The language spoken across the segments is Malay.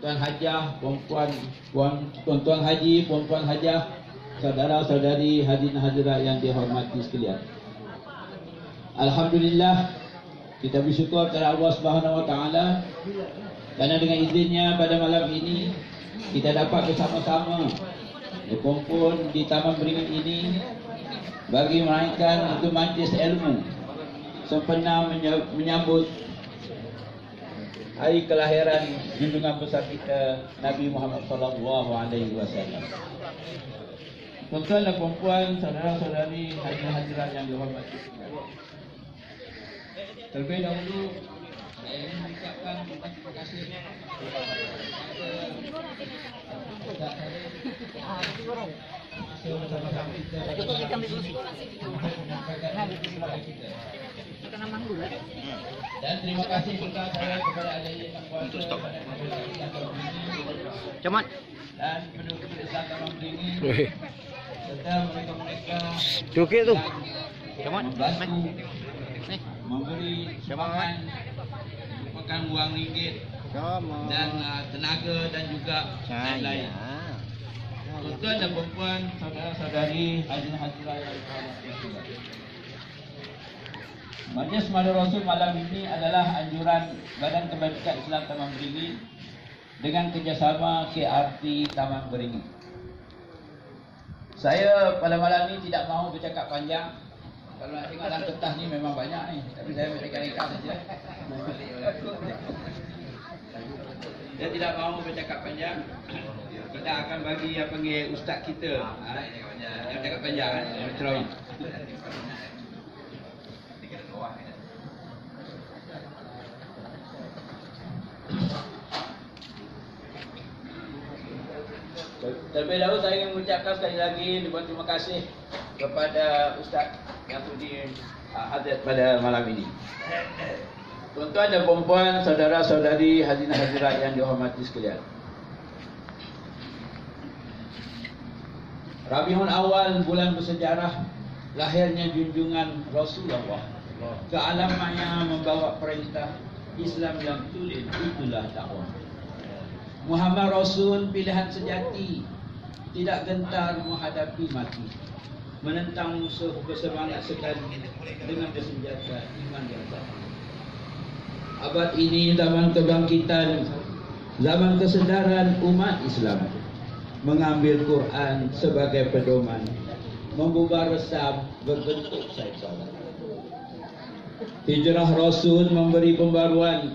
tuan-tuan hajah, tuan-tuan haji, puan-puan hajah, saudara-saudari hadirin hadirat yang dihormati sekalian. Alhamdulillah, kita bersyukur kepada Allah Subhanahu Wa Taala kerana dengan izinnya pada malam ini kita dapat bersama-sama berkumpul di Taman Beringin ini bagi meraihkan untuk majlis ilmu sempena menyambut hari kelahiran junjungan besar kita Nabi Muhammad sallallahu alaihi wasallam. Tuan-tuan dan puan-puan, saudara-saudari hadirin yang dihormati, terlebih dahulu saya ingin mengucapkan terima kasih dan terima kasih juga saya kepada adik untuk stok Camat dan penduduk desa Taman Beringin serta mereka-mereka Okey tu. Camat memberi sumbangan merupakan wang ringgit dan tenaga dan juga lain-lain. Tuan-tuan dan puan-puan, saudara-saudari hadirin hadirat yang dirahmati. Majlis Maulid Rasul malam ini adalah anjuran Badan Kebajikan Islam Taman Beringin dengan kerjasama KRT Taman Beringin. Saya pada malam ini tidak mahu bercakap panjang. Kalau nak tengok dalam kertas ni memang banyak ni, tapi saya mereka-reka saja. Saya tidak mahu bercakap panjang. Kita akan bagi yang panggil ustaz kita. Yang cakap panjang, ceramah. Terlebih dahulu saya ingin mengucapkan sekali lagi terima kasih kepada Ustaz Yafuddin hadir pada malam ini. Tuan-tuan dan puan-puan, saudara-saudari hadirin hadirat yang dihormati sekalian. Rabiul Awal, bulan bersejarah lahirnya junjungan Rasulullah ke alam maya membawa perintah Islam yang tulen, itulah dakwah. Muhammad Rasul pilihan sejati, tidak gentar menghadapi mati, menentang musuh bersemangat sekali dengan bersenjata iman yang satu. Abad ini zaman kebangkitan, zaman kesedaran umat Islam mengambil Quran sebagai pedoman, membubar resam berbentuk syaitan. Hijrah Rasul memberi pembaruan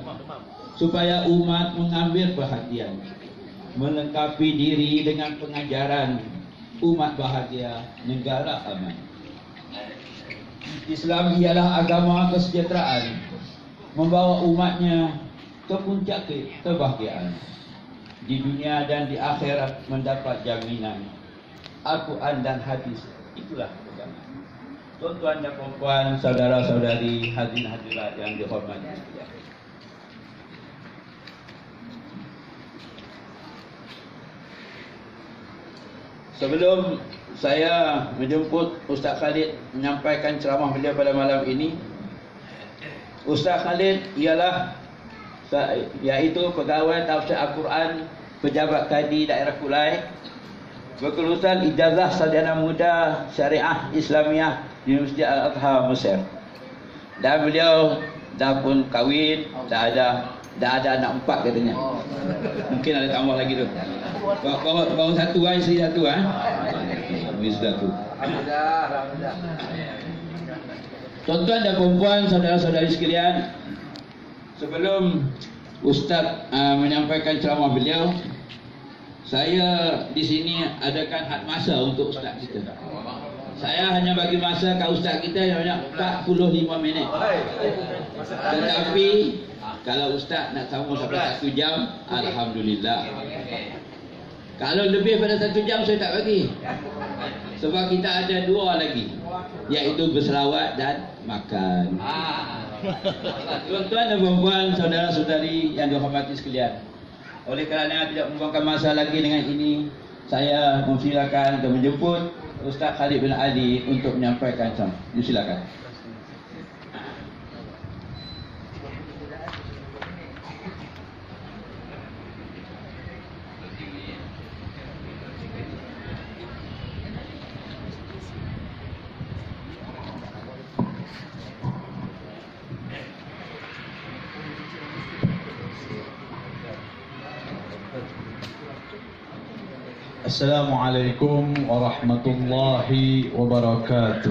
supaya umat mengambil perhatian, melengkapi diri dengan pengajaran umat bahagia, negara aman. Islam ialah agama kesejahteraan, membawa umatnya ke puncak kebahagiaan. Di dunia dan di akhirat mendapat jaminan. Al-Quran dan hadis, itulah agama. Tuan-tuan dan puan-puan, saudara-saudari hadirin hadirat yang dihormati sekalian. Sebelum saya menjemput Ustaz Khalid menyampaikan ceramah beliau pada malam ini, Ustaz Khalid iaitu pegawai tafsir Al-Quran, pejabat kadi daerah Kulai, berkelulusan ijazah sarjana muda syariah Islamiah di Universiti Al-Azhar Mesir. Dan beliau dah pun kahwin, dah ada anak 4 katanya. Mungkin ada tambah lagi tu. Baru satu isteri satu satu. Alhamdulillah. Tuan-tuan dan puan-puan, saudara-saudari sekalian, sebelum Ustaz menyampaikan ceramah beliau, saya di sini adakan had masa untuk Ustaz kita. Saya hanya bagi masa ke Ustaz kita yang banyak 45 minit. Tetapi kalau Ustaz nak sambung sampai 1 jam, Alhamdulillah. Kalau lebih pada 1 jam saya tak bagi. Sebab kita ada 2 lagi, iaitu berselawat dan makan. Tuan-tuan dan puan-puan, saudara-saudari yang dihormati sekalian, oleh kerana tidak membuangkan masa lagi dengan ini, saya mempersilakan dan menjemput Ustaz Khalid bin Ali untuk menyampaikan ceramah. Silakan. Assalamualaikum warahmatullahi wabarakatuh.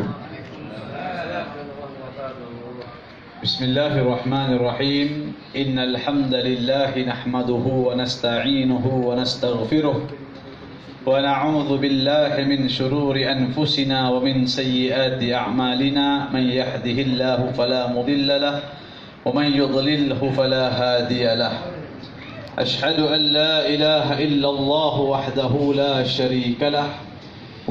Bismillahirrahmanirrahim. Innal hamdalillah nahmaduhu wa nasta'inuhu wa nastaghfiruh wa na'udzu billahi min shururi anfusina wa min sayyiati a'malina. Man yahdihillahu fala mudilla lahu wa man yudlilhu fala hadiya lahu. أشهد أن لا إله إلا الله وحده لا شريك له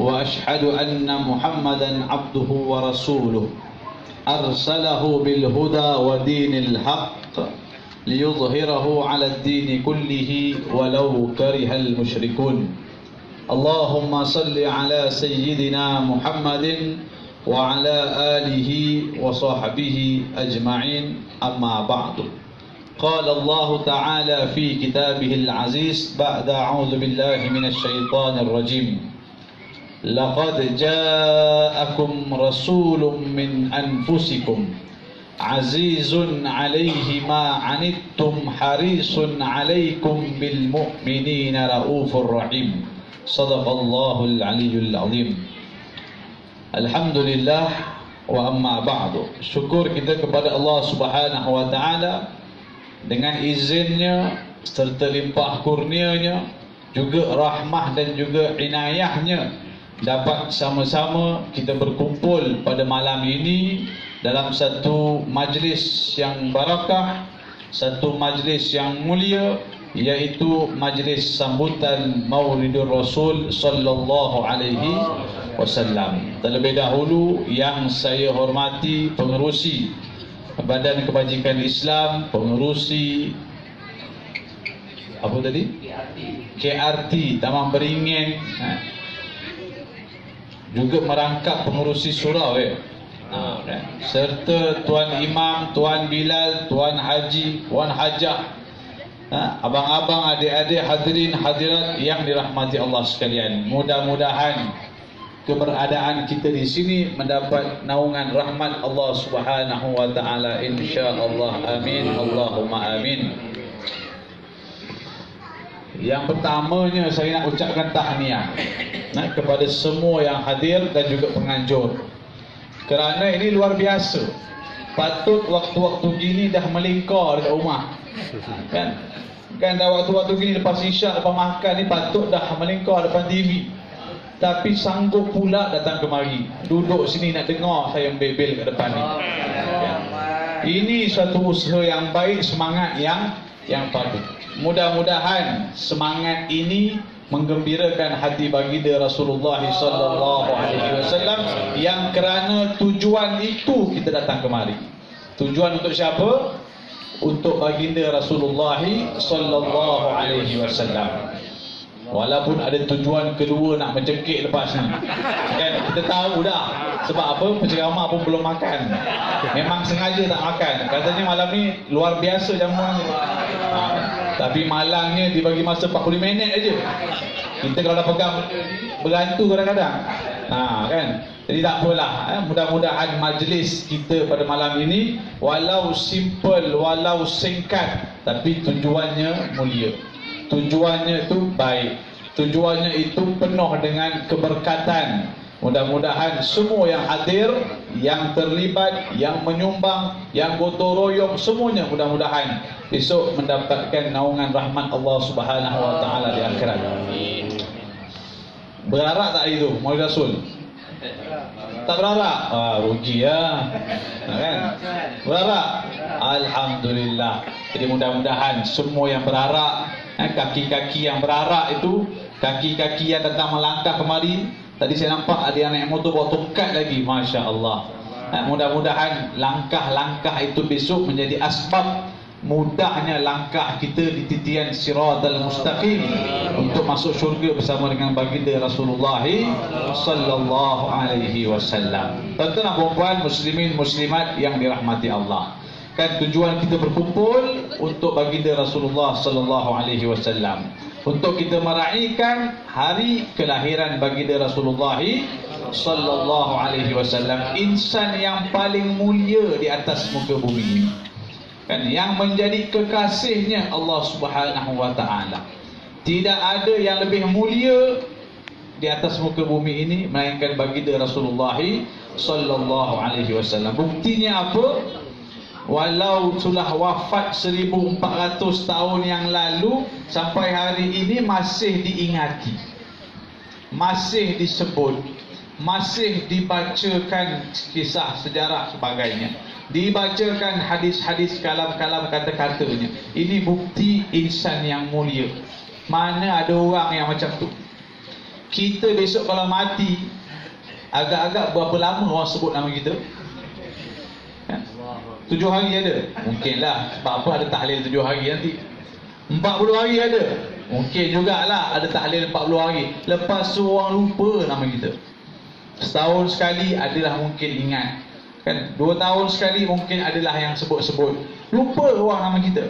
وأشهد أن محمدا عبده ورسوله أرسله بالهدى ودين الحق ليظهره على الدين كله ولو كره المشركون. اللهم صل على سيدنا محمد وعلى آله وصحبه أجمعين. أما بعد. قال الله تعالى في كتابه العزيز بعد أعوذ بالله من الشيطان الرجيم لقد جاءكم رسول من أنفسكم عزيز عليه ما عنتم حريص عليكم بالمؤمنين رؤوف رحيم. صدق الله العلي العظيم. Alhamdulillah wa amma ba'du. Syukur kita kepada Allah Subhanahu wa taala dengan izinnya serta limpah kurnianya, juga rahmah dan juga inayahnya, dapat sama-sama kita berkumpul pada malam ini dalam satu majlis yang barakah, satu majlis yang mulia, iaitu majlis sambutan Maulidur Rasul sallallahu alaihi wasallam. Terlebih dahulu yang saya hormati pengerusi Badan Kebajikan Islam, pengerusi apa tadi? KRT Taman Beringin, juga merangkap pengerusi surau serta Tuan Imam, Tuan Bilal, Tuan Haji, Tuan Hajah, abang-abang, adik-adik, hadirin hadirat yang dirahmati Allah sekalian. Mudah-mudahan keberadaan kita di sini mendapat naungan rahmat Allah Subhanahu wa taala, insya-Allah. Amin, Allahumma amin. Yang pertamanya saya nak ucapkan tahniah kepada semua yang hadir dan juga penganjur, kerana ini luar biasa. Patut waktu-waktu gini dah melingkar dekat rumah, kan dah waktu-waktu gini lepas isyak, lepas makan ni patut dah melingkar depan TV. Tapi sanggup pula datang kemari, duduk sini nak dengar saya membebel kat depan ni. Ini suatu usaha yang baik, semangat yang patut. Mudah-mudahan semangat ini menggembirakan hati baginda Rasulullah sallallahu alaihi wasallam, yang kerana tujuan itu kita datang kemari. Tujuan untuk siapa? Untuk baginda Rasulullah sallallahu alaihi wasallam. Walaupun ada tujuan kedua nak mencekik lepas ni, kan, kita tahu dah. Sebab apa? Penceramah pun belum makan, memang sengaja tak makan. Katanya malam ni luar biasa jamuan ni, tapi malangnya dibagi masa 40 minit aja. Kita kalau dah pegang bergantu kadang-kadang, kan. Jadi tak apalah, mudah-mudahan majlis kita pada malam ini walau simple, walau singkat, tapi tujuannya mulia, tujuannya itu baik, tujuannya itu penuh dengan keberkatan. Mudah-mudahan semua yang hadir, yang terlibat, yang menyumbang, yang gotong royong, semuanya mudah-mudahan besok mendapatkan naungan rahmat Allah Subhanahu wa taala di akhirat. Berharap tak itu Maulid Rasul? Tak berharap? Rugi ya, kan? Berharap? Alhamdulillah. Jadi mudah-mudahan semua yang berharap, kaki-kaki yang berharap itu, kaki-kaki yang datang melangkah kemari. Tadi saya nampak ada yang naik motor bawa tongkat lagi, Masya Allah. Mudah-mudahan langkah-langkah itu besok menjadi asbab mudahnya langkah kita di titian siratal mustaqim untuk masuk syurga bersama dengan baginda Rasulullah sallallahu alaihi wasallam. Tuan-tuan dan puan-puan, muslimin muslimat yang dirahmati Allah, kan tujuan kita berkumpul untuk baginda Rasulullah sallallahu alaihi wasallam, untuk kita meraihkan hari kelahiran baginda Rasulullah sallallahu alaihi wasallam, insan yang paling mulia di atas muka bumi ini, kan, yang menjadi kekasihnya Allah Subhanahu wa taala. Tidak ada yang lebih mulia di atas muka bumi ini melainkan baginda Rasulullah sallallahu alaihi wasallam. Buktinya apa? Walau sudah wafat 1400 tahun yang lalu, sampai hari ini masih diingati, masih disebut, masih dibacakan kisah sejarah sebagainya, dibacakan hadis-hadis, kalam-kalam, kata-katanya. Ini bukti insan yang mulia. Mana ada orang yang macam tu? Kita besok kalau mati, agak-agak berapa lama orang sebut nama kita? 7 hari ada? Mungkinlah. Sebab apa ada tahlil 7 hari nanti? 40 hari ada? Mungkin jugalah ada tahlil 40 hari. Lepas tu orang lupa nama kita. Setahun sekali adalah mungkin ingat, kan? 2 tahun sekali mungkin adalah yang sebut-sebut. Lupa orang nama kita.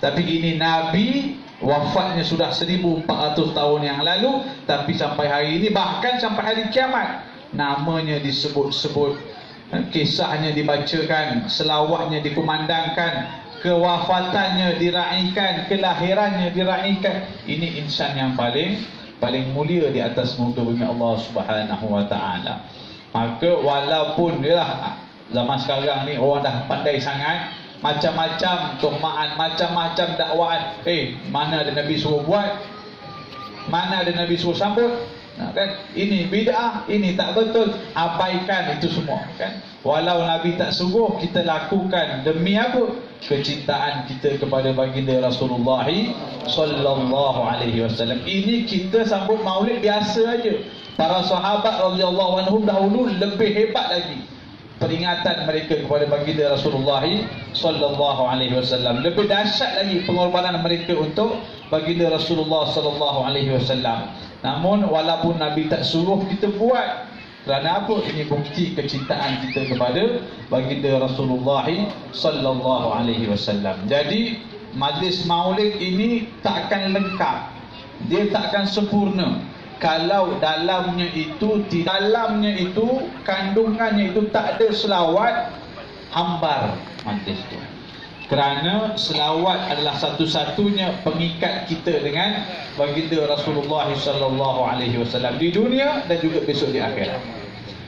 Tapi ini Nabi wafatnya sudah 1400 tahun yang lalu, tapi sampai hari ini, bahkan sampai hari kiamat, namanya disebut-sebut, kisahnya dibacakan, selawatnya dikumandangkan, kewafatannya diraikan, kelahirannya diraikan. Ini insan yang paling mulia di atas muka bumi Allah Subhanahu wa taala. Maka walaupun yalah zaman sekarang ni orang dah pandai sangat, macam-macam tuhmaan, macam-macam dakwaan. Mana ada Nabi suruh buat, mana ada Nabi suruh sambut, kan? Ini bid'ah, ini tak betul, abaikan itu semua, kan? Walau Nabi tak suruh, kita lakukan demi apa? Kecintaan kita kepada baginda Rasulullah sallallahu alaihi wasallam. Ini kita sambut Maulid biasa aja. Para sahabat radhiyallahu anhum dahulu lebih hebat lagi peringatan mereka kepada baginda Rasulullah sallallahu alaihi wasallam. Lebih dahsyat lagi pengorbanan mereka untuk baginda Rasulullah sallallahu alaihi wasallam. Namun walaupun Nabi tak suruh kita buat, kerana apa? Ini bukti kecintaan kita kepada baginda Rasulullah sallallahu alaihi wasallam. Jadi majlis Maulid ini takkan lengkap, dia takkan sempurna kalau dalamnya itu kandungannya itu tak ada selawat, hambar majlis itu. Kerana selawat adalah satu-satunya pengikat kita dengan baginda Rasulullah sallallahu alaihi wasallam di dunia dan juga besok di akhirat.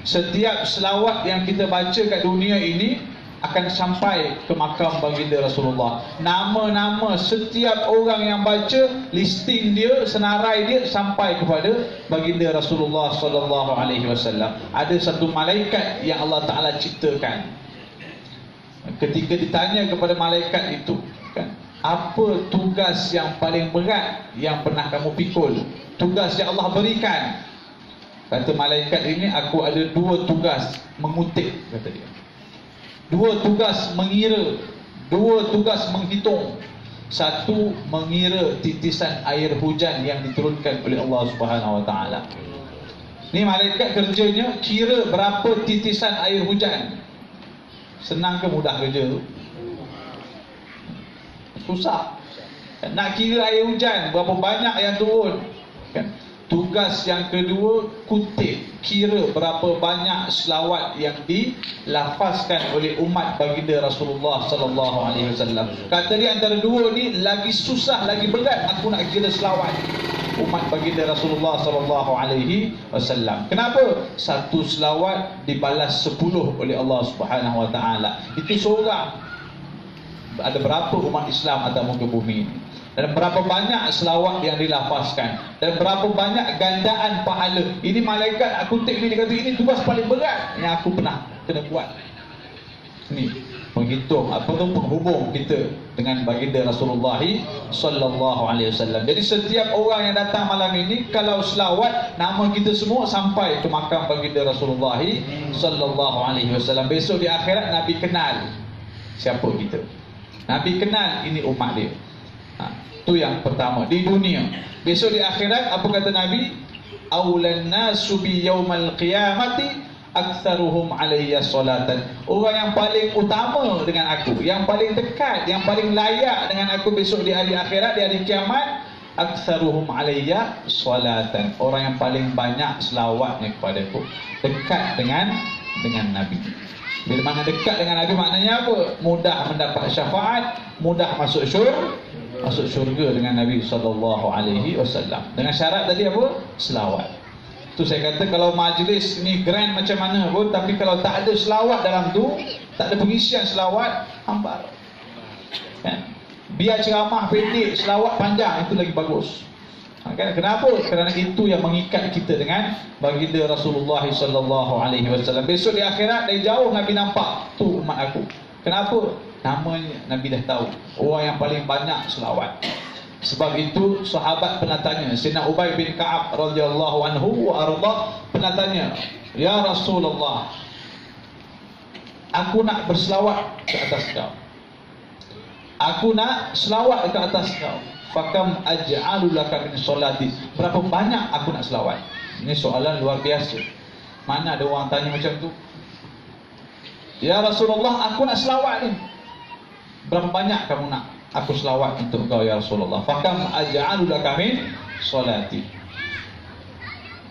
Setiap selawat yang kita baca kat dunia ini akan sampai ke makam baginda Rasulullah. Nama-nama setiap orang yang baca, listing dia, senarai dia sampai kepada baginda Rasulullah sallallahu alaihi wasallam. Ada satu malaikat yang Allah Taala ciptakan. Ketika ditanya kepada malaikat itu, kan, apa tugas yang paling berat yang pernah kamu pikul? Tugas yang Allah berikan. Kata malaikat ini, aku ada 2 tugas mengutip, kata dia. 2 tugas mengira, 2 tugas menghitung. 1 mengira titisan air hujan yang diturunkan oleh Allah Subhanahu wa taala. Ni malaikat kerjanya kira berapa titisan air hujan. Senang ke mudah kerja tu? Susah. Nak kira air hujan berapa banyak yang turun, kan? Tugas yang kedua, kutip, kira berapa banyak selawat yang dilafazkan oleh umat baginda Rasulullah sallallahu alaihi wasallam. Kata dia antara 2 ni lagi susah, lagi berat aku nak kira selawat umat baginda Rasulullah sallallahu alaihi wasallam. Kenapa? 1 selawat dibalas 10 oleh Allah Subhanahu wa taala. Itu seorang. Ada berapa umat Islam atas muka bumi ini? Dan berapa banyak selawat yang dilafazkan, dan berapa banyak gandaan pahala. Ini malaikat aku kutip ni, dia kata ini tugas paling berat yang aku pernah kena buat. Ni menghitung apa tu penghubung kita dengan baginda Rasulullah sallallahu alaihi wasallam. Jadi setiap orang yang datang malam ini, kalau selawat, nama kita semua sampai ke makam baginda Rasulullah sallallahu alaihi wasallam. Besok di akhirat Nabi kenal siapa kita. Nabi kenal ini umat dia. Itu yang pertama di dunia. Besok di akhirat apa kata Nabi? Aulan nasu bi yaumal qiyamati aktsaruhum alayya salatan. Orang yang paling utama dengan aku, yang paling dekat, yang paling layak dengan aku besok di hari akhirat, di hari kiamat, aktsaruhum alayya salatan. Orang yang paling banyak selawatnya kepadaku, dekat dengan Nabi. Bila mana dekat dengan Nabi maknanya apa? Mudah mendapat syafaat, mudah masuk masuk syurga dengan Nabi SAW. Dengan syarat tadi apa? Selawat. Tu saya kata kalau majlis ni grand macam mana pun, tapi kalau tak ada selawat dalam tu, tak ada pengisian selawat, hambar. Kan? Biar ceramah pendek, selawat panjang, itu lagi bagus. Kan? Kenapa? Kerana itu yang mengikat kita dengan baginda Rasulullah SAW. Besok di akhirat dari jauh Nabi nampak, tu umat aku. Kenapa? Namanya Nabi dah tahu, orang yang paling banyak selawat. Sebab itu sahabat pernah tanya, Sayyidina Ubay bin Ka'ab radhiyallahu anhu wa arda pernah tanya, "Ya Rasulullah, aku nak berselawat ke atas kau. Aku nak selawat ke atas kau. Fakam aj'alu laka min solati." Berapa banyak aku nak selawat? Ini soalan luar biasa. Mana ada orang tanya macam tu? Ya Rasulullah, aku nak selawat ni. Berapa banyak kamu nak aku selawat untuk kau ya Rasulullah? Fakam aj'alu laka min solati.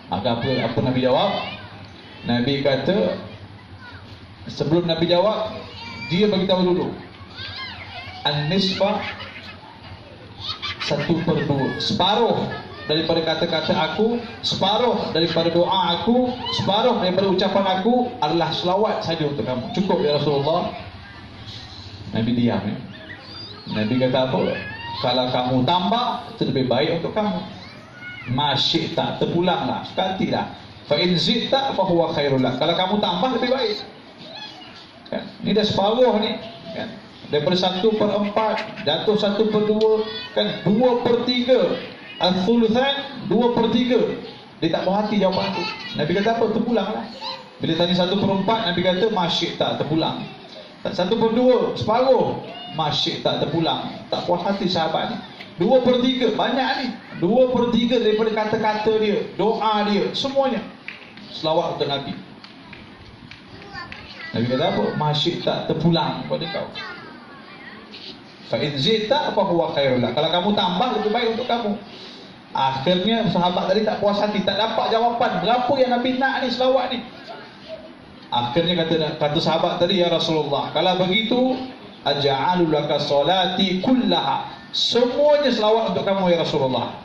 Maka apa Nabi jawab? Nabi kata, sebelum Nabi jawab, dia beritahu dulu, an-nisfa, 1/2, separuh daripada kata-kata aku, separuh daripada doa aku, separuh daripada ucapan aku adalah selawat saja untuk kamu. Cukup ya Rasulullah. Nabi diam ya. Nabi kata apa? Kalau kamu tambah, itu lebih baik untuk kamu. Masyikta, terpulanglah, sekantilah. Fa in zidta fa huwa khairul lak. Kalau kamu tambah lebih baik. Kan? Ini dah separuh ni, kan? Daripada 1/4 jatuh 1/2, kan? 2/3. Al-thuluthan 2/3. Dia tak puas hati jawapan tu. Nabi kata apa? Terpulanglah. Bila tanya 1/4, Nabi kata masyikta, terpulang. 1/2, separuh, masyikta, terpulang. Tak puas hati sahabat ni. 2/3, banyak ni. 2/3 daripada kata-kata dia, doa dia, semuanya selawat untuk Nabi. Nabi kata apa? Masyikta, terpulang kepada kau. Fa in zidta fa huwa khairul lak. Kalau kamu tambah, lebih baik untuk kamu. Akhirnya sahabat tadi tak puas hati, tak dapat jawapan berapa yang Nabi nak ni selawat ni. Akhirnya kata sahabat tadi, ya Rasulullah, kalau begitu aj'alu laka salati kullaha. Semuanya selawat untuk kamu ya Rasulullah.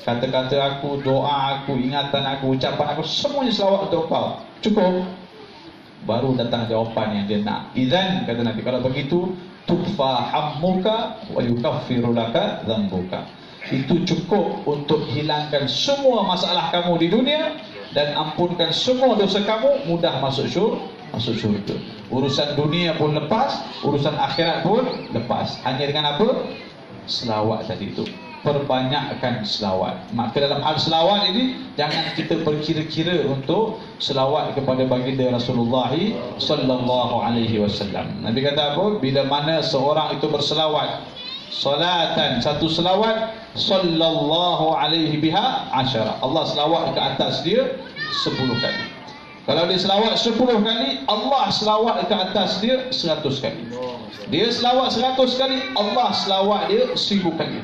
Kata-kata aku, doa aku, ingatan aku, ucapan aku, semuanya selawat untuk kau. Cukup? Baru datang jawapan yang dia nak. Idzan, kata Nabi, kalau begitu tukfa hammuka wa yukaffiru laka dhanbuka. Itu cukup untuk hilangkan semua masalah kamu di dunia dan ampunkan semua dosa kamu, mudah masuk syurga. Urusan dunia pun lepas, urusan akhirat pun lepas. Hanya dengan apa? Selawat tadi itu. Perbanyakkan selawat. Maka dalam hal selawat ini, jangan kita berkira-kira untuk selawat kepada baginda Rasulullah sallallahu alaihi wasallam. Nabi kata apa? Bila mana seorang itu berselawat, salatan, satu selawat, sallallahu alaihi biha 10. Allah selawat ke atas dia 10 kali. Kalau dia selawat 10 kali, Allah selawat ke atas dia 100 kali. Dia selawat 100 kali, Allah selawat dia 1000 kali.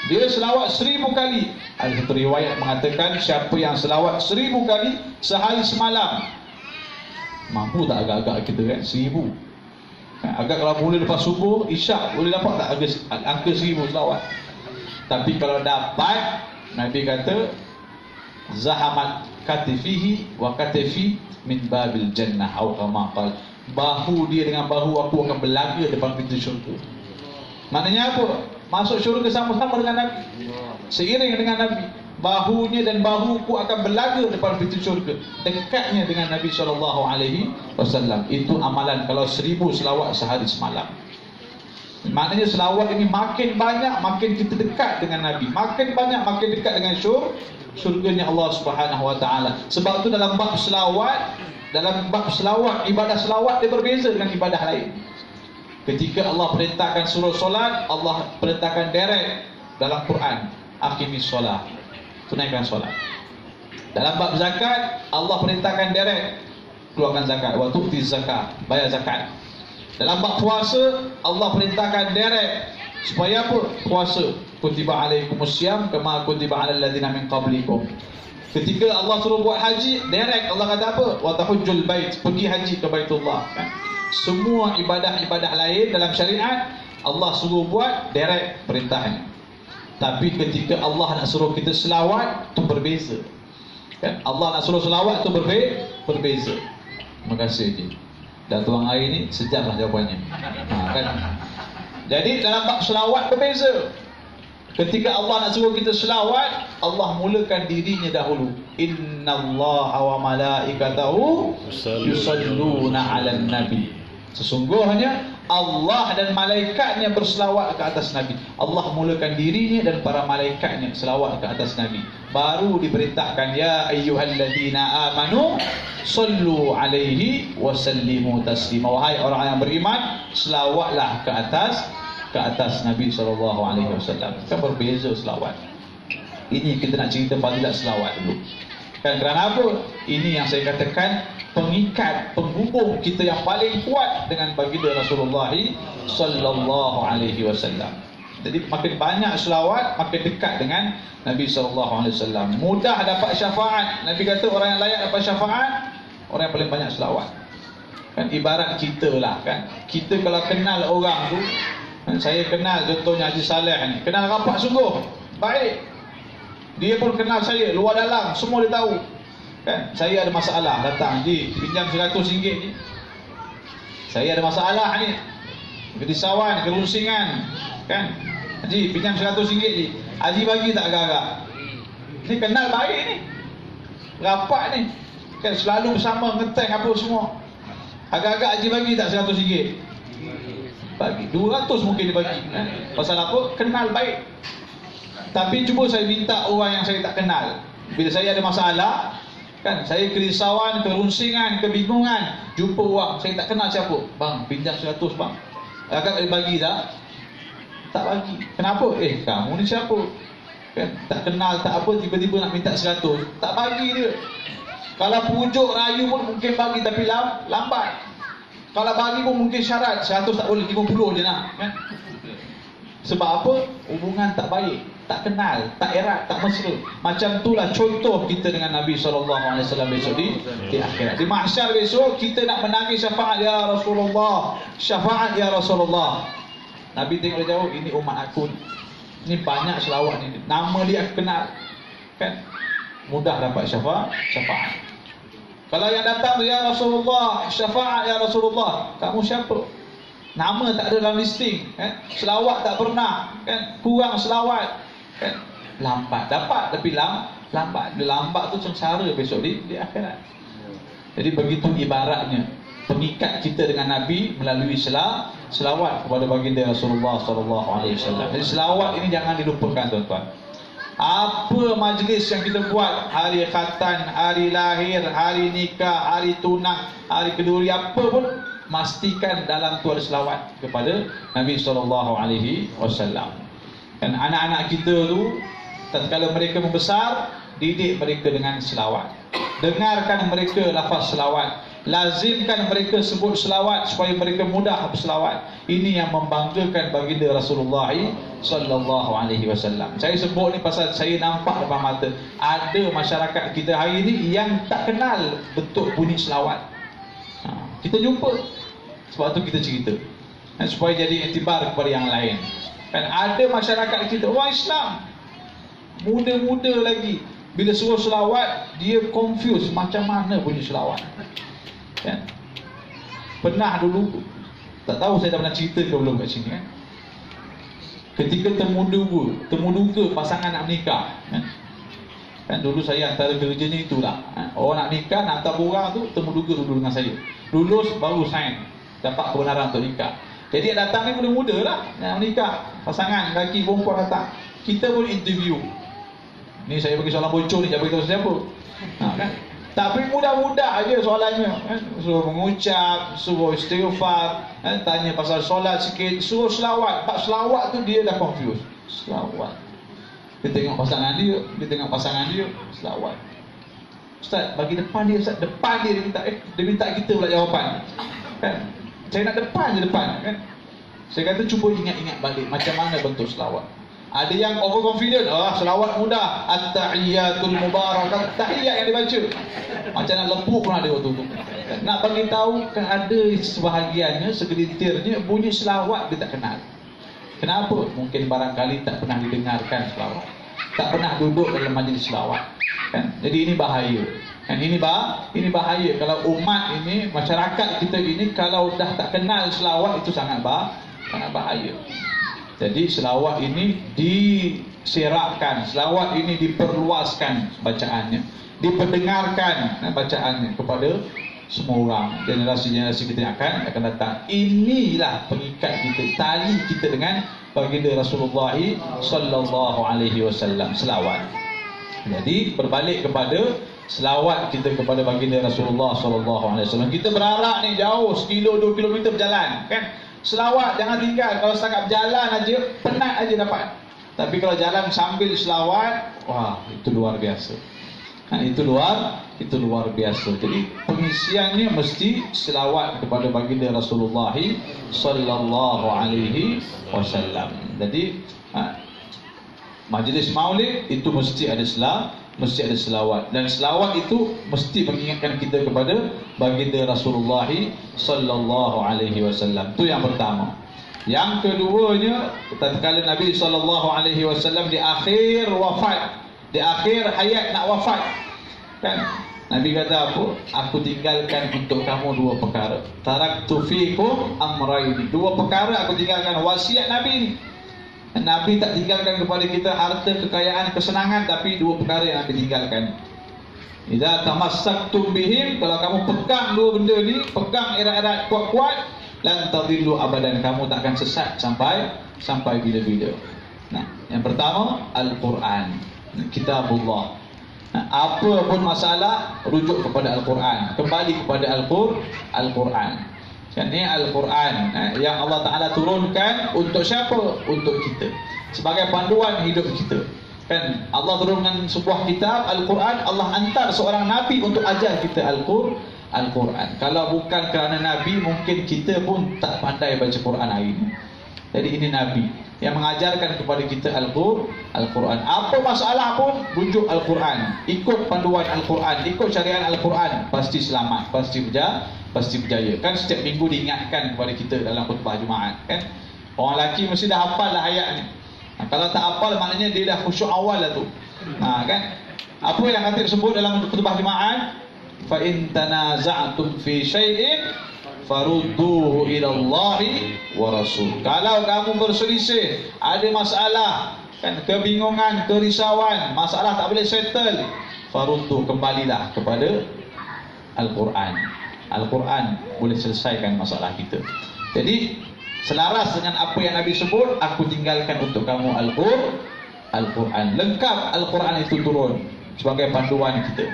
Dia selawat 1000 kali. Ada satu riwayat mengatakan, siapa yang selawat 1000 kali sehari semalam, mampu tak agak-agak kita kan? 1000. Agak kalau boleh lepas subuh, isyak, boleh dapat tak angka 1000 selawat? Tapi kalau dapat, Nabi kata, zahamat katifihi wa katifi min babil jannah, atau kama qala, bahu dia dengan bahu aku akan berlaga depan pintu syurga. Maknanya apa? Masuk syurga sama-sama dengan Nabi, seiring dengan Nabi. Bahunya dan bahuku akan berlaga depan pintu syurga, dekatnya dengan Nabi SAW. Itu amalan kalau 1000 selawat sehari semalam. Maknanya selawat ini makin banyak, makin kita dekat dengan Nabi. Makin banyak, makin dekat dengan syurganya Allah Subhanahu Wa Taala. Sebab itu dalam bab selawat, ibadah selawat dia berbeza dengan ibadah lain. Ketika Allah perintahkan suruh solat, Allah perintahkan direct dalam Quran, aqimis solat, tunaikan solat. Dalam bab zakat, Allah perintahkan direct, keluarkan zakat, wa tu'ti zakat, bayar zakat. Dalam bab puasa, Allah perintahkan direct, supaya apa? Puasa. Kutiba alaikumusiyam kama kutiba alal ladzina min qablikum. Ketika Allah suruh buat haji, direct Allah kata apa? Wa tahujjul bait, pergi haji ke Baitullah. Semua ibadah-ibadah lain dalam syariat Allah suruh buat, direct perintahnya. Tapi ketika Allah nak suruh kita selawat, tu berbeza. Kan? Allah nak suruh selawat tu berbeza. Terima kasih je. Dan tuang air ni sejarah jawapannya. Kan? Jadi dalam bab selawat berbeza. Ketika Allah nak suruh kita selawat, Allah mulakan dirinya dahulu. Innallaha wa malaikatahu yusalluna 'alan nabi. Sesungguhnya Allah dan malaikatnya berselawat ke atas Nabi. Allah mulakan dirinya dan para malaikatnya selawat ke atas Nabi. Baru diperintahkan, ya ayyuhalladzina amanu sallu alaihi wa sallimu taslima. Wahai orang yang beriman, selawatlah ke atas Nabi SAW. Kan berbeza selawat. Ini kita nak cerita fadilat selawat dulu. Kan kerana apa? Ini yang saya katakan pengikat, penghubung kita yang paling kuat dengan baginda Rasulullah sallallahu alaihi wasallam. Jadi makin banyak selawat, makin dekat dengan Nabi sallallahu alaihi wasallam. Mudah dapat syafaat. Nabi kata orang yang layak dapat syafaat, orang yang paling banyak selawat. Kan ibarat kita lah kan. Kita kalau kenal orang tu, kan, saya kenal contohnya Haji Saleh ni, kenal rapat sungguh, baik. Dia pun kenal saya, luar dalam, semua dia tahu. Kan? Saya ada masalah, datang, Ji, pinjam RM100 ni. Saya ada masalah ni, kerisauan, kerusingan, kan? Ji, pinjam RM100 ni. Haji bagi tak agak-agak? Ni kenal baik ni, rapat ni, kan selalu bersama, ngetank apa semua. Agak-agak Haji bagi tak RM100? Bagi, 200 mungkin dia bagi, kan? Pasal apa? Kenal baik. Tapi cuba saya minta orang yang saya tak kenal, bila saya ada masalah, kan, saya kerisauan, kerunsingan, kebingungan, jumpa orang saya tak kenal siapa, bang, pinjam 100 bang. Agak dia bagi tak? Tak bagi. Kenapa? Kamu ni siapa? Kan, tak kenal, tak apa, tiba-tiba nak minta 100, tak bagi dia. Kalau pujuk rayu pun mungkin bagi, tapi lambat. Kalau bagi pun mungkin syarat 100 tak boleh, 50 je nak, kan? Sebab apa? Hubungan tak baik, tak kenal, tak erat, tak mesra. Macam itulah contoh kita dengan Nabi SAW besok di akhirat. Di mahsyar besok kita nak menagih syafaat, ya Rasulullah, syafaat ya Rasulullah. Nabi tengok dari jauh, ini umat aku, ini banyak selawat ni, nama dia aku kenal, kan? Mudah dapat syafaat. Kalau yang datang, ya Rasulullah, syafaat ya Rasulullah, kamu siapa? Nama tak ada dalam listing, kan? Selawat tak pernah, kan? Kurang selawat, kan? Lambat dapat, tapi lambat. Lambat tu sengsara besok di akhirat. Jadi begitu ibaratnya pengikat kita dengan Nabi melalui selawat kepada baginda Rasulullah SAW. Jadi selawat ini jangan dilupakan, tuan-tuan. Apa majlis yang kita buat, hari khatan, hari lahir, hari nikah, hari tunang, hari keduri, apa pun, pastikan dalam tu ada selawat kepada Nabi SAW. Dan anak-anak kita tu, tatkala mereka membesar, didik mereka dengan selawat. Dengarkan mereka lafaz selawat, lazimkan mereka sebut selawat supaya mereka mudah berselawat. Ini yang membanggakan baginda Rasulullah SAW. Saya sebut ni pasal saya nampak depan mata ada masyarakat kita hari ni yang tak kenal bentuk bunyi selawat. Kita jumpa, sebab tu kita cerita, dan supaya jadi iktibar kepada yang lain. Kan ada masyarakat kita, orang Islam muda-muda lagi, bila suruh selawat dia confuse macam mana bunyi selawat, kan? Pernah dulu, tak tahu saya dah pernah cerita ke belum kat sini, kan? Ketika temu duga pasangan nak menikah, kan dulu saya antara kerjanya itulah, orang nak nikah, nak hantar borang tu, temu duga dulu dengan saya, lulus baru sign, dapat kebenaran untuk nikah. Jadi yang datang ni muda-muda lah yang menikah, pasangan lelaki perempuan datang, kita pun interview. Ni saya bagi soalan bocor ni, jangan beritahu siapa, kan? Tapi mudah-mudah aja soalannya, kan? Suruh mengucap, suruh istighfar, kan? Tanya pasal solat sikit, suruh selawat. Bab selawat tu dia dah confused. Selawat, dia tengok pasangan dia, selawat. Ustaz, bagi depan dia, Ustaz, depan dia minta kita pula jawapan, kan? Saya nak depan, kan? Saya kata cuba ingat-ingat balik macam mana bentuk selawat. Ada yang overconfident, selawat mudah, at-tahiyyatul mubarakat, tahiyat yang dibaca macam nak lepuk pun ada waktu tu. Nak bagi tahu kan ada sebahagiannya, segelintirnya bunyi selawat dia tak kenal. Kenapa? Mungkin barangkali tak pernah didengarkan selawat, tak pernah duduk dalam majlis selawat, kan? Jadi ini bahaya. Kan ini bahaya kalau umat ini, masyarakat kita ini kalau dah tak kenal selawat itu sangat bahaya. Jadi selawat ini diserakkan, selawat ini diperluaskan bacaannya, diperdengarkan bacaannya kepada semua orang, generasi-generasi kita akan datang. Inilah pengikat kita, tali kita dengan baginda Rasulullah sallallahu alaihi wasallam, selawat. Jadi berbalik kepada selawat kita kepada baginda Rasulullah sallallahu alaihi wasallam. Kita berharap ni jauh 1 kilo 2 kilometer berjalan, kan? Selawat jangan tinggal. Kalau setakat berjalan aja penat aja dapat. Tapi kalau jalan sambil selawat, wah, itu luar biasa. Itu luar biasa. Jadi pengisiannya mesti selawat kepada baginda Rasulullah sallallahu alaihi wasallam. Jadi majlis maulid itu mesti ada selawat, dan selawat itu mesti mengingatkan kita kepada baginda Rasulullah sallallahu alaihi wasallam. Itu yang pertama. Yang keduanya, tatkala Nabi sallallahu alaihi wasallam di akhir wafat, di akhir hayat nak wafat, kan Nabi kata apa? Aku tinggalkan untuk kamu 2 perkara. Taraktu fikum amrayn. 2 perkara aku tinggalkan, wasiat Nabi ni. Nabi tak tinggalkan kepada kita harta, kekayaan, kesenangan, tapi 2 perkara yang Nabi tinggalkan. Idza tamassaktum bihim, kalau kamu pegang 2 benda ni, pegang erat-erat kuat-kuat, lan tadillu abadan, kamu tak akan sesat sampai bila-bila. Nah, yang pertama Al-Quran, kitabullah. Apa pun masalah, rujuk kepada Al-Quran, kembali kepada Al-Quran. Kan ini Al-Quran yang Allah Ta'ala turunkan untuk siapa? Untuk kita, sebagai panduan hidup kita. Kan Allah turunkan sebuah kitab Al-Quran, Allah hantar seorang Nabi untuk ajar kita Al-Quran. Kalau bukan kerana Nabi, mungkin kita pun tak pandai baca Quran hari ini. Jadi ini Nabi yang mengajarkan kepada kita Al-Quran. Apa masalah pun, rujuk Al-Quran, ikut panduan Al-Quran, ikut syariat Al-Quran, pasti selamat, pasti berjaya. Kan setiap minggu diingatkan kepada kita dalam khutbah Jumaat, kan? Orang lelaki mesti dah hafal lah ayat ni. Kalau tak hafal, maknanya dia dah khusyuk awal lah tu. Kan? Apa yang kata disebut dalam khutbah Jumaat? Fa in tanaza'tum fi syai'in farudduhu ila Allahi wa Rasul. Kalau kamu berselisih, ada masalah, kan, kebingungan, kerisauan, masalah tak boleh settle, faruddu, kembalilah kepada Al-Quran. Al-Quran boleh selesaikan masalah kita. Jadi selaras dengan apa yang Nabi sebut, aku tinggalkan untuk kamu Al-Quran. Lengkap Al-Quran itu turun sebagai panduan kita.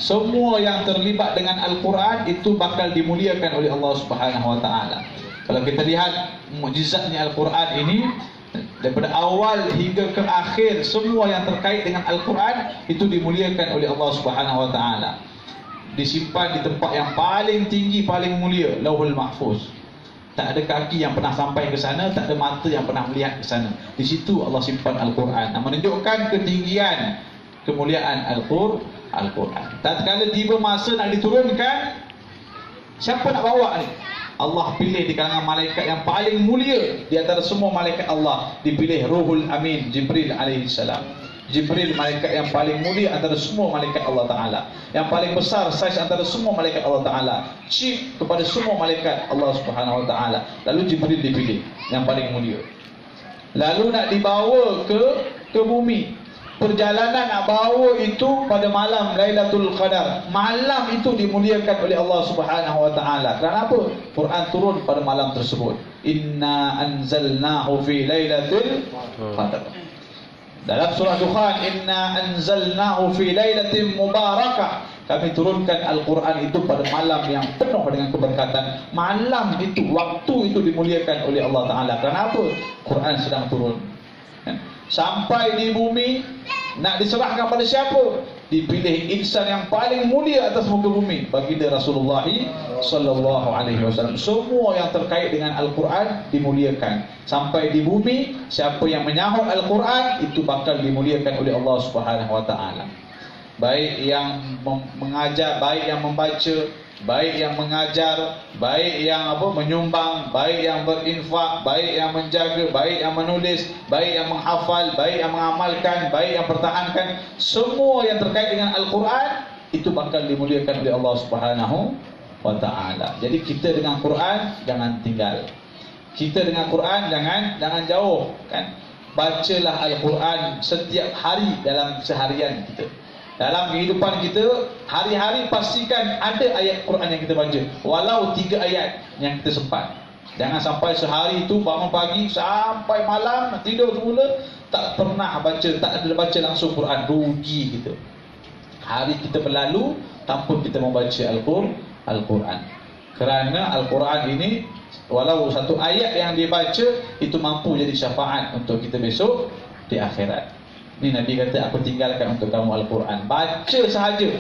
Semua yang terlibat dengan Al-Quran itu bakal dimuliakan oleh Allah Subhanahu Wa Taala. Kalau kita lihat mukjizatnya Al-Quran ini, daripada awal hingga ke akhir, semua yang terkait dengan Al-Quran itu dimuliakan oleh Allah Subhanahu Wa Taala. Disimpan di tempat yang paling tinggi, paling mulia, Lauhul Mahfuz. Tak ada kaki yang pernah sampai ke sana, tak ada mata yang pernah melihat ke sana. Di situ Allah simpan Al-Quran, menunjukkan ketinggian, kemuliaan Al-Quran. Tatkala tiba masa nak diturunkan, siapa nak bawa ni? Allah pilih di kalangan malaikat yang paling mulia di antara semua malaikat Allah, dipilih Ruhul Amin, Jibril alaihi salam. Jibril, malaikat yang paling mulia antara semua malaikat Allah Ta'ala, yang paling besar saiz antara semua malaikat Allah Ta'ala, chief kepada semua malaikat Allah Subhanahu Wa Ta'ala. Lalu Jibril dipilih yang paling mulia. Lalu nak dibawa ke bumi. Perjalanan nak bawa itu pada malam Lailatul Qadar. Malam itu dimuliakan oleh Allah Subhanahu Wa Ta'ala. Kerana apa? Quran turun pada malam tersebut. Inna anzalnahu fi Lailatul Qadar. Dalam surah Dukhan, inna anzalnahu fi lailatin mubarakah. Kami turunkan Al-Quran itu pada malam yang penuh dengan keberkatan. Malam itu, waktu itu dimuliakan oleh Allah Ta'ala. Kenapa? Quran sedang turun. Sampai di bumi, nak diserahkan pada siapa? Dipilih insan yang paling mulia atas muka bumi, baginda Rasulullah sallallahu alaihi wasallam. Semua yang terkait dengan Al-Quran dimuliakan. Sampai di bumi, siapa yang menyahut Al-Quran itu bakal dimuliakan oleh Allah Subhanahu Wa Taala. Baik yang mengajar, baik yang membaca, baik yang mengajar, baik yang menyumbang, baik yang berinfak, baik yang menjaga, baik yang menulis, baik yang menghafal, baik yang mengamalkan, baik yang pertahankan, semua yang terkait dengan Al-Quran itu bakal dimuliakan oleh Allah Subhanahu wa ta'ala. Jadi kita dengan Quran jangan tinggal. Kita dengan Quran jangan jauh, kan? Bacalah Al-Quran setiap hari dalam seharian kita. Dalam kehidupan kita, hari-hari pastikan ada ayat Quran yang kita baca. Walau 3 ayat yang kita sempat. Jangan sampai sehari itu bangun pagi sampai malam tidur semula tak pernah baca, tak ada baca langsung Quran. Rugi kita. Hari kita berlalu tanpa kita membaca Al-Quran. Kerana Al-Quran ini, walau 1 ayat yang dia baca, itu mampu jadi syafaat untuk kita besok di akhirat. Ini Nabi kata, aku tinggalkan untuk kamu Al-Quran. Baca sahaja.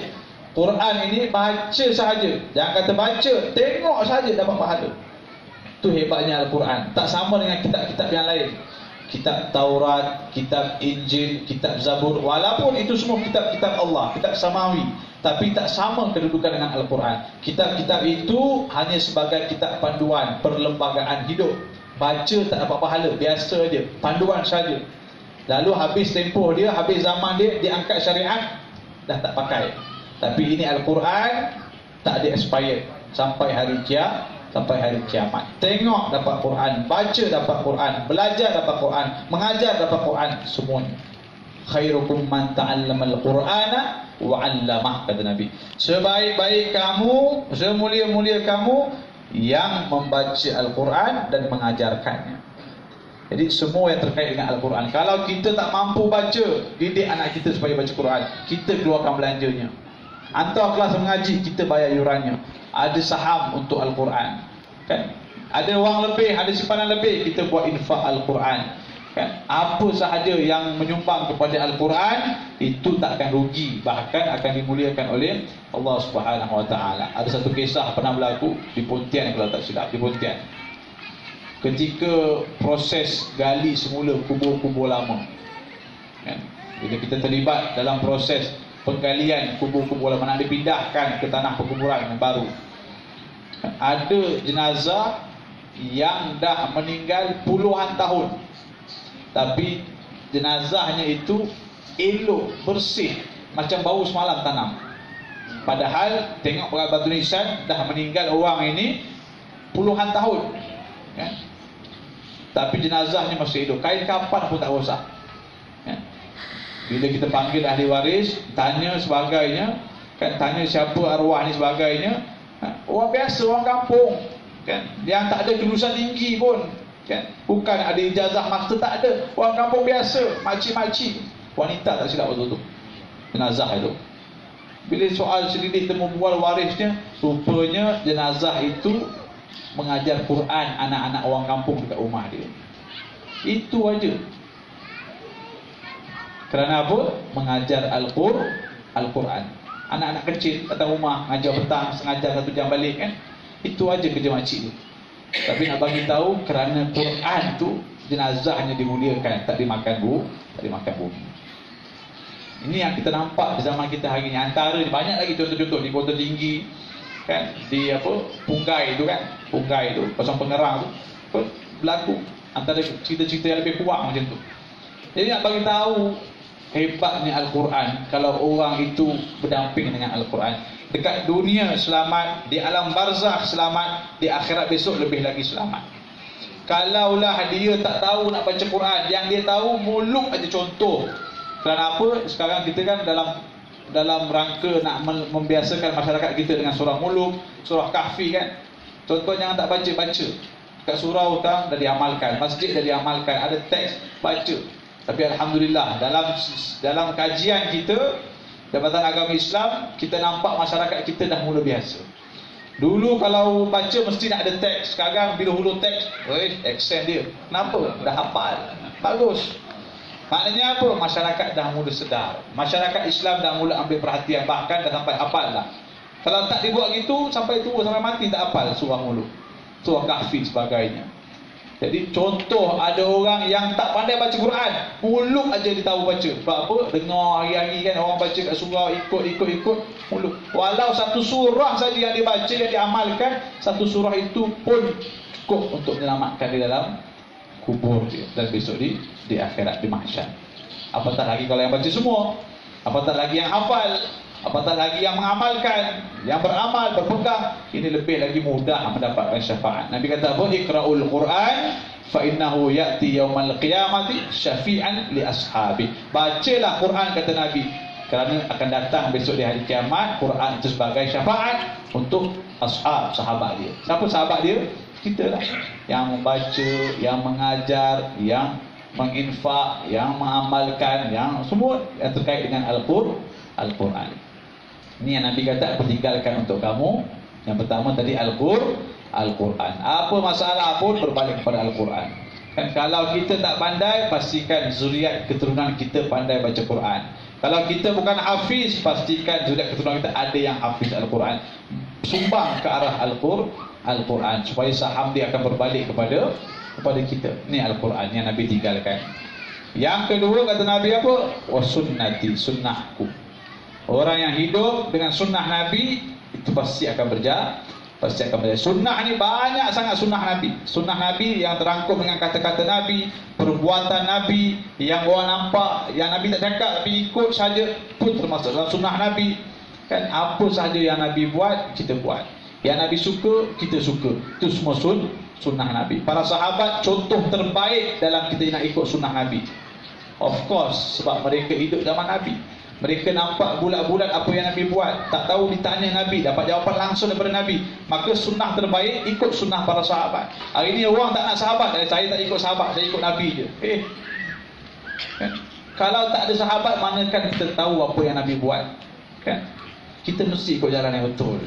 Quran ini baca sahaja. Jangan kata baca, tengok sahaja dapat pahala. Itu hebatnya Al-Quran. Tak sama dengan kitab-kitab yang lain. Kitab Taurat, kitab Injil, kitab Zabur. Walaupun itu semua kitab-kitab Allah, kitab samawi, tapi tak sama kedudukan dengan Al-Quran. Kitab-kitab itu hanya sebagai kitab panduan, perlembagaan hidup. Baca tak dapat pahala, biasa je, panduan saja. Lalu habis tempoh dia, habis zaman dia, diangkat syariat, dah tak pakai. Tapi ini Al-Quran tak ada expired sampai hari kiamat. Tengok dapat Quran, baca dapat Quran, belajar dapat Quran, mengajar dapat Quran, semuanya. Khairukum man ta'allamal Qur'ana wa 'allamah, kata Nabi. Sebaik-baik kamu, semulia-mulia kamu yang membaca Al-Quran dan mengajarkannya. Jadi semua yang terkait dengan Al-Quran. Kalau kita tak mampu baca, didik anak kita supaya baca Quran, kita keluarkan belanjanya. Hantar kelas mengaji, kita bayar yurannya. Ada saham untuk Al-Quran, kan? Ada wang lebih, ada simpanan lebih, kita buat infak Al-Quran, kan? Apa sahaja yang menyumbang kepada Al-Quran, itu tak akan rugi, bahkan akan dimuliakan oleh Allah Subhanahu wa ta'ala. Ada satu kisah pernah berlaku di Pontian, kalau tak silap, di Pontian. Ketika proses gali semula kubur-kubur lama, kan? Bila kita terlibat dalam proses penggalian kubur-kubur lama, nak dipindahkan ke tanah perkuburan yang baru, kan? Ada jenazah yang dah meninggal puluhan tahun, tapi jenazahnya itu elok, bersih, macam baru semalam tanam. Padahal tengok batu nisan, dah meninggal orang ini puluhan tahun, kan? Tapi jenazahnya masih hidup, kain kapan pun tak rosak, kan? Bila kita panggil ahli waris, tanya sebagainya, kan? Tanya siapa arwah ni sebagainya, kan? Orang biasa, orang kampung, kan? Yang tak ada kelulusan tinggi pun, kan? Bukan ada ijazah master, tak ada. Orang kampung biasa, makcik-makcik, wanita tak silap waktu tu jenazah itu. Bila soal selidik temu bual warisnya, rupanya jenazah itu mengajar Quran anak-anak orang kampung dekat rumah dia. Itu aja. Kerana apa? Mengajar Al-Quran. Anak-anak kecil datang rumah, ngajar petang, sengaja 1 jam balik, kan? Itu aja kerja makcik tu. Tapi nak bagi tahu, kerana Quran tu jenazahnya dimuliakan, tak dimakan bumi. Ini yang kita nampak di zaman kita hari ini. Antara banyak lagi contoh-contoh di Kota Tinggi, kan? Di Punggai tu, kan? Punggai tu, pasang pengerang tu, berlaku antara cerita-cerita yang lebih kuat macam tu. Jadi nak bagi tahu hebatnya Al-Quran. Kalau orang itu berdamping dengan Al-Quran, dekat dunia selamat, di alam barzakh selamat, di akhirat besok lebih lagi selamat. Kalaulah dia tak tahu nak baca Quran, yang dia tahu muluk aja contoh. Kerana apa? Sekarang kita kan dalam rangka nak membiasakan masyarakat kita dengan surah muluk, surah kahfi, kan? Contoh jangan tak baca-baca. Kat surau dah diamalkan, masjid dah diamalkan, ada teks baca. Tapi alhamdulillah, dalam kajian kita Jabatan Agama Islam, kita nampak masyarakat kita dah mula biasa. Dulu kalau baca mesti nak ada teks. Sekarang bila huruf teks, accent dia. Kenapa? Dah hafal. Bagus. Maknanya apa? Masyarakat dah mula sedar. Masyarakat Islam dah mula ambil perhatian. Bahkan dah sampai hafal dah. Kalau tak dibuat gitu, sampai tua, sampai mati tak hafal surah muluk, surah kahfi sebagainya. Jadi contoh, ada orang yang tak pandai baca Quran, mulut aja dia tahu baca. Sebab apa? Dengar hari-hari kan orang baca kat surau, ikut mulut. Walau satu surah saja yang dibaca, yang diamalkan, satu surah itu pun cukup untuk menyelamatkan di dalam kubur dia dan besok di akhirat, di mahsyar. Apatah lagi kalau yang baca semua, apatah lagi yang hafal, apatah lagi yang mengamalkan, yang beramal, berpegang. Ini lebih lagi mudah mendapatkan syafaat. Nabi kata apa? Iqra'ul Quran fa innahu ya'ti yaumal qiyamati syafi'an li ashabi. Bacalah Quran, kata Nabi, kerana akan datang besok di hari kiamat Quran itu sebagai syafaat untuk ashab, sahabat dia. Siapa sahabat dia? Kita lah, yang membaca, yang mengajar, yang menginfak, yang mengamalkan, yang semua yang terkait dengan Al-Quran. Ini yang Nabi kata, aku tinggalkan untuk kamu. Yang pertama tadi Al-Quran. Apa masalah pun berbalik kepada Al-Quran. Kan kalau kita tak pandai, pastikan zuriat keturunan kita pandai baca Quran. Kalau kita bukan hafiz, pastikan zuriat keturunan kita ada yang hafiz Al-Quran. Sumbang ke arah Al-Quran supaya saham dia akan berbalik kepada kita. Ini Al-Quran yang Nabi tinggalkan. Yang kedua kata Nabi apa? Wasunnati, sunnahku. Orang yang hidup dengan sunnah Nabi itu pasti akan berjaya. Sunnah ni banyak sangat sunnah Nabi. Sunnah Nabi yang terangkum dengan kata-kata Nabi, perbuatan Nabi yang orang nampak, yang Nabi tak cakap tapi ikut saja pun termasuk dalam sunnah Nabi. Kan apa sahaja yang Nabi buat, kita buat. Yang Nabi suka, kita suka. Itu semua sunnah Nabi. Para sahabat contoh terbaik dalam kita nak ikut sunnah Nabi. Of course, sebab mereka hidup zaman Nabi. Mereka nampak bulat-bulat apa yang Nabi buat. Tak tahu ditanya Nabi, dapat jawapan langsung daripada Nabi. Maka sunnah terbaik ikut sunnah para sahabat. Hari ni orang tak nak sahabat, saya tak ikut sahabat, saya ikut Nabi je. Kan? Kalau tak ada sahabat, manakan kita tahu apa yang Nabi buat? Kan? Kita mesti ikut jalan yang betul.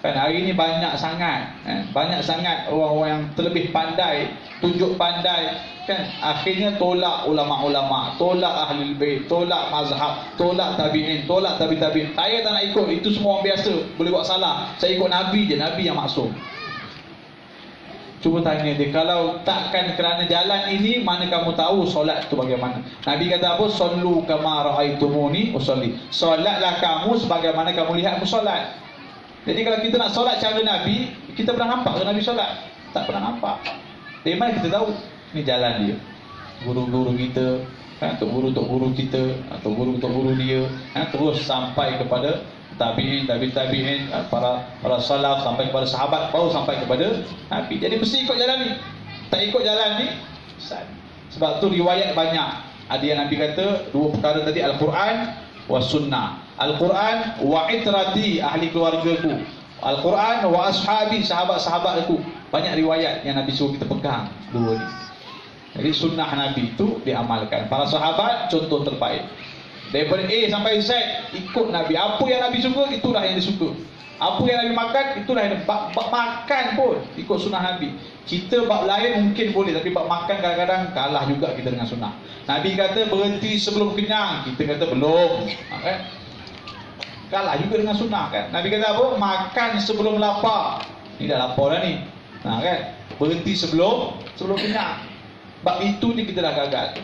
Kan hari ni banyak sangat orang-orang yang terlebih pandai, tunjuk pandai, kan akhirnya tolak ulama-ulama, tolak ahli bait, tolak mazhab, tolak tabi'in, tolak tabi'in. Saya tak nak ikut, itu semua orang biasa, boleh buat salah. Saya ikut Nabi je, Nabi yang maksum. Cuba tanya dia, kalau takkan kerana jalan ini, mana kamu tahu solat tu bagaimana? Nabi kata apa? Sallu kama ra'aitumuni usolli. Solatlah kamu sebagaimana kamu lihat aku solat. Jadi kalau kita nak solat cara Nabi, kita pernah nampak ke Nabi solat? Tak pernah nampak. Dari mana kita tahu? Ini jalan dia. Guru-guru kita, kan, tok guru kita, atau guru dia, kan, terus sampai kepada tabi'in, para salaf, sampai kepada sahabat, baru sampai kepada Nabi. Jadi mesti ikut jalan ni. Tak ikut jalan ni, sebab tu riwayat banyak. Ada yang Nabi kata dua perkara tadi, Al-Quran wa sunnah. Al-Quran wa itrati, ahli keluargaku. Al-Quran wa ashabi, sahabat-sahabatku. Banyak riwayat yang Nabi suruh kita pegang dua ni. Jadi sunnah Nabi itu diamalkan. Para sahabat contoh terbaik. Daripada A sampai Z ikut Nabi. Apa yang Nabi suka, itulah yang disuka. Apa yang Nabi makan, itulah yang bab makan pun ikut sunnah Nabi. Kita bab lain mungkin boleh, tapi bab makan kadang-kadang kalah juga kita dengan sunnah. Nabi kata berhenti sebelum kenyang, kita kata belum, kan? Kalah juga dengan sunnah, kan? Nabi kata apa? Makan sebelum lapar. Ni dah lapar dah ni, kan? Berhenti sebelum kenyang. Bab itu ni kita dah gagal.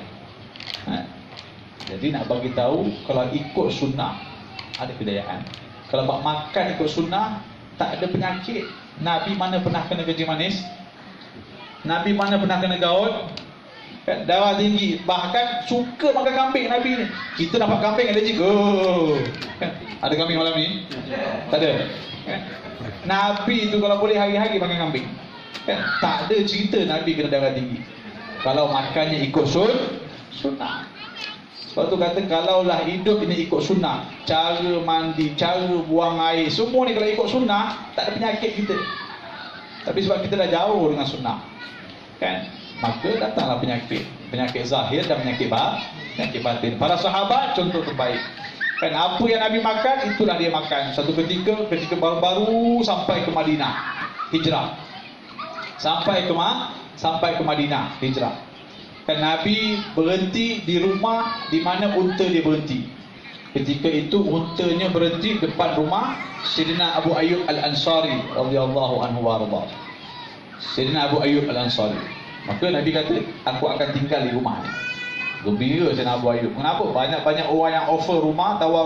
Jadi nak bagi tahu, kalau ikut sunnah ada kejayaan. Kalau bab makan ikut sunnah, tak ada penyakit. Nabi mana pernah kena kencing manis? Nabi mana pernah kena gaut? Darah tinggi, bahkan suka makan kambing Nabi ni. Kita dapat kambing allergic. Ada kambing malam ni? Tak ada. Nabi tu kalau boleh hari-hari makan kambing. Tak ada cerita Nabi kena darah tinggi. Kalau makannya ikut sunnah. Sebab tu kata kalaulah hidup ini ikut sunnah, cara mandi, cara buang air, semua ni kalau ikut sunnah, tak ada penyakit kita. Tapi sebab kita dah jauh dengan sunnah, kan, maka datanglah penyakit zahir dan penyakit batin. Para sahabat contoh terbaik, kan, apa yang Nabi makan itulah dia makan. Satu ketika baru-baru sampai ke Madinah, hijrah, sampai ke Madinah, hijrah, kan, Nabi berhenti di rumah di mana unta dia berhenti. Ketika itu untanya berhenti depan rumah Sayyidina Abu Ayyub Al-Ansari radhiyallahu anhu warḍah. Sayyidina Abu Ayyub Al-Ansari. Maka Nabi kata, aku akan tinggal di rumah ni. Gembira Sayyidina Abu Ayyub. Kenapa? Banyak-banyak orang yang offer rumah, tawar